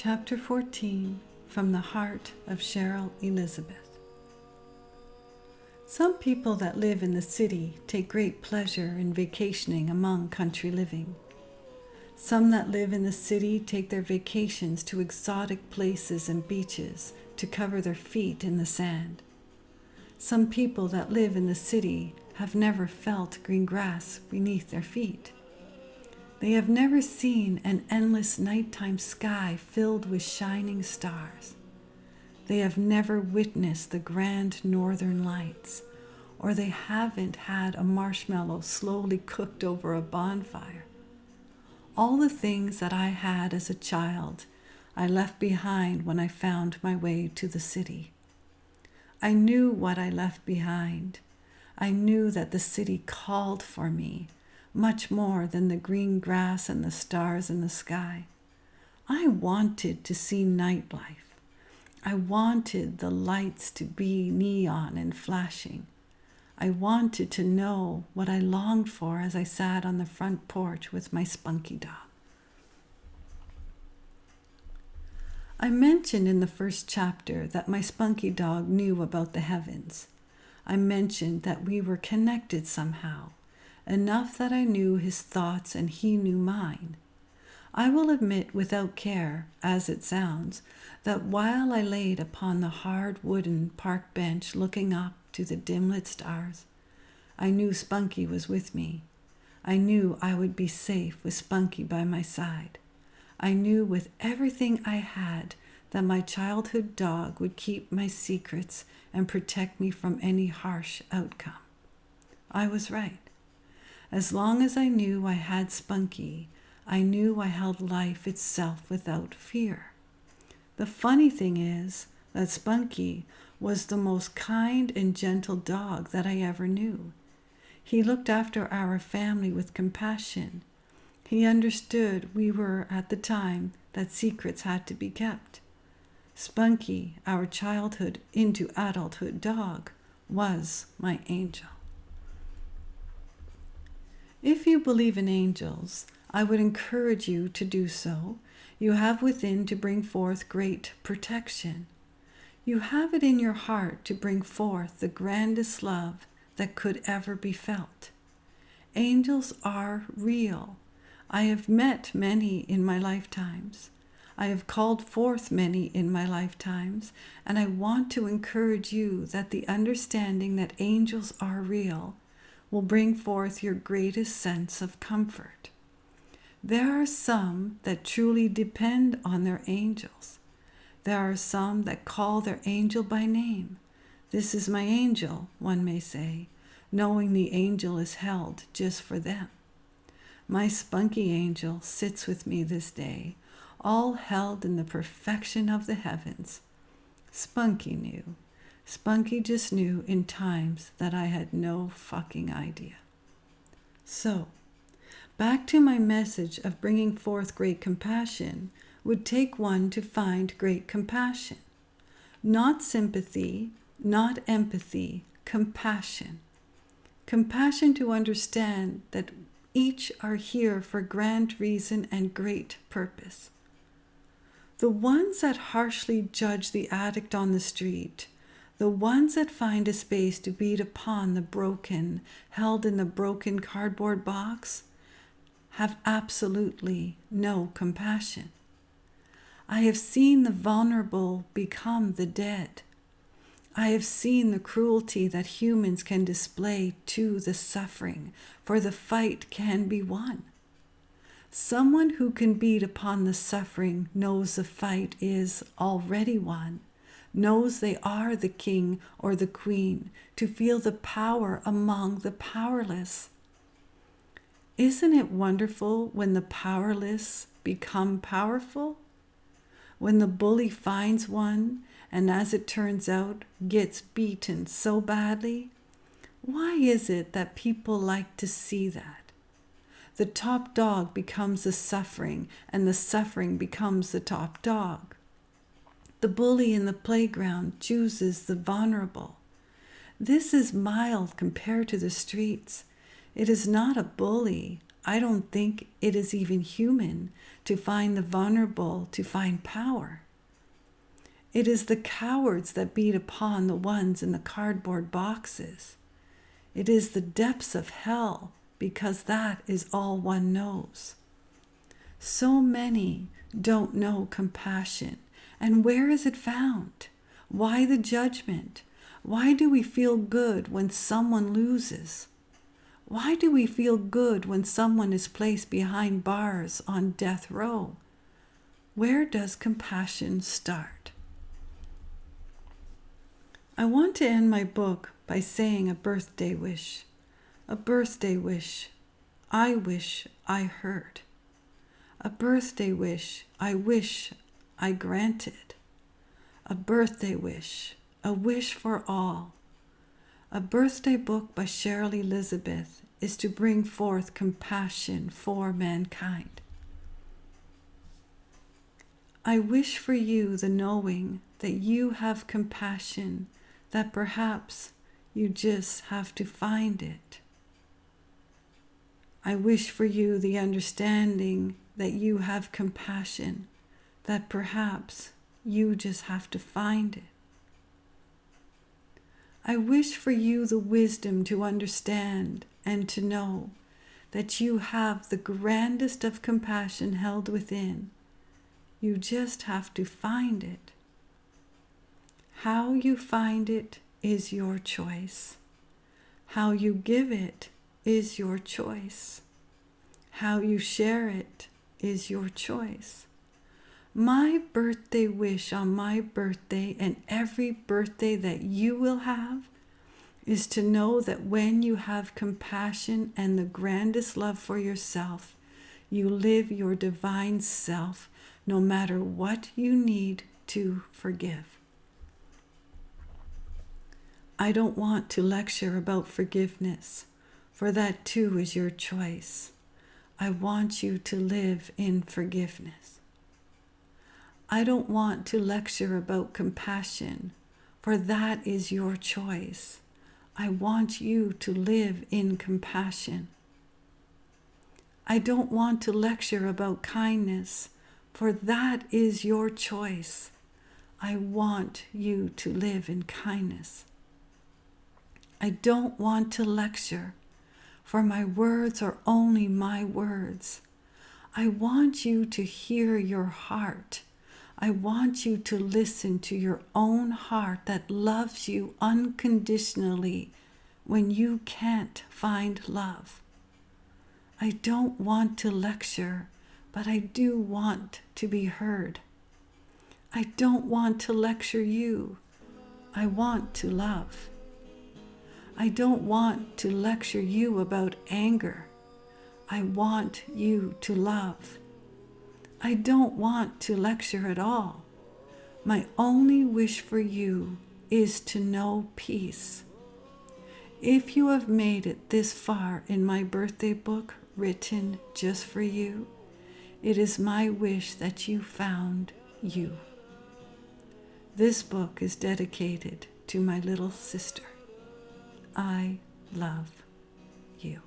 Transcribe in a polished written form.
Chapter 14, from the heart of Cheryl Elizabeth. Some people that live in the city take great pleasure in vacationing among country living. Some that live in the city take their vacations to exotic places and beaches to cover their feet in the sand. Some people that live in the city have never felt green grass beneath their feet. They have never seen an endless nighttime sky filled with shining stars. They have never witnessed the grand northern lights, or they haven't had a marshmallow slowly cooked over a bonfire. All the things that I had as a child, I left behind when I found my way to the city. I knew what I left behind. I knew that the city called for me, much more than the green grass and the stars in the sky. I wanted to see nightlife. I wanted the lights to be neon and flashing. I wanted to know what I longed for as I sat on the front porch with my spunky dog. I mentioned in the first chapter that my spunky dog knew about the heavens. I mentioned that we were connected somehow, enough that I knew his thoughts and he knew mine. I will admit without care, as it sounds, that while I laid upon the hard wooden park bench looking up to the dim-lit stars, I knew Spunky was with me. I knew I would be safe with Spunky by my side. I knew with everything I had that my childhood dog would keep my secrets and protect me from any harsh outcome. I was right. As long as I knew I had Spunky, I knew I held life itself without fear. The funny thing is that Spunky was the most kind and gentle dog that I ever knew. He looked after our family with compassion. He understood we were at the time that secrets had to be kept. Spunky, our childhood into adulthood dog, was my angel. If you believe in angels, I would encourage you to do so. You have within to bring forth great protection. You have it in your heart to bring forth the grandest love that could ever be felt. Angels are real. I have met many in my lifetimes. I have called forth many in my lifetimes, and I want to encourage you that the understanding that angels are real will bring forth your greatest sense of comfort. There are some that truly depend on their angels. There are some that call their angel by name. This is my angel, one may say, knowing the angel is held just for them. My spunky angel sits with me this day, all held in the perfection of the heavens. Spunky knew. Spunky just knew in times that I had no fucking idea. So, back to my message of bringing forth great compassion would take one to find great compassion. Not sympathy, not empathy, compassion. Compassion to understand that each are here for grand reason and great purpose. The ones that harshly judge the addict on the street, the ones that find a space to beat upon the broken, held in the broken cardboard box, have absolutely no compassion. I have seen the vulnerable become the dead. I have seen the cruelty that humans can display to the suffering, for the fight can be won. Someone who can beat upon the suffering knows the fight is already won, knows they are the king or the queen, to feel the power among the powerless. Isn't it wonderful when the powerless become powerful? When the bully finds one, and as it turns out, gets beaten so badly? Why is it that people like to see that? The top dog becomes the suffering, and the suffering becomes the top dog. The bully in the playground chooses the vulnerable. This is mild compared to the streets. It is not a bully, I don't think it is even human to find the vulnerable to find power. It is the cowards that beat upon the ones in the cardboard boxes. It is the depths of hell, because that is all one knows. So many don't know compassion. And where is it found? Why the judgment? Why do we feel good when someone loses? Why do we feel good when someone is placed behind bars on death row? Where does compassion start? I want to end my book by saying a birthday wish. A birthday wish I wish I heard. A birthday wish I wish I granted. A birthday wish, a wish for all. A birthday book by Cheryl Elizabeth is to bring forth compassion for mankind. I wish for you the knowing that you have compassion, that perhaps you just have to find it. I wish for you the understanding that you have compassion, that perhaps you just have to find it. I wish for you the wisdom to understand and to know that you have the grandest of compassion held within. You just have to find it. How you find it is your choice. How you give it is your choice. How you share it is your choice. My birthday wish on my birthday and every birthday that you will have is to know that when you have compassion and the grandest love for yourself, you live your divine self no matter what you need to forgive. I don't want to lecture about forgiveness, for that too is your choice. I want you to live in forgiveness. I don't want to lecture about compassion, for that is your choice. I want you to live in compassion. I don't want to lecture about kindness, for that is your choice. I want you to live in kindness. I don't want to lecture, for my words are only my words. I want you to hear your heart. I want you to listen to your own heart that loves you unconditionally when you can't find love. I don't want to lecture, but I do want to be heard. I don't want to lecture you. I want to love. I don't want to lecture you about anger. I want you to love. I don't want to lecture at all. My only wish for you is to know peace. If you have made it this far in my birthday book written just for you, it is my wish that you found you. This book is dedicated to my little sister. I love you.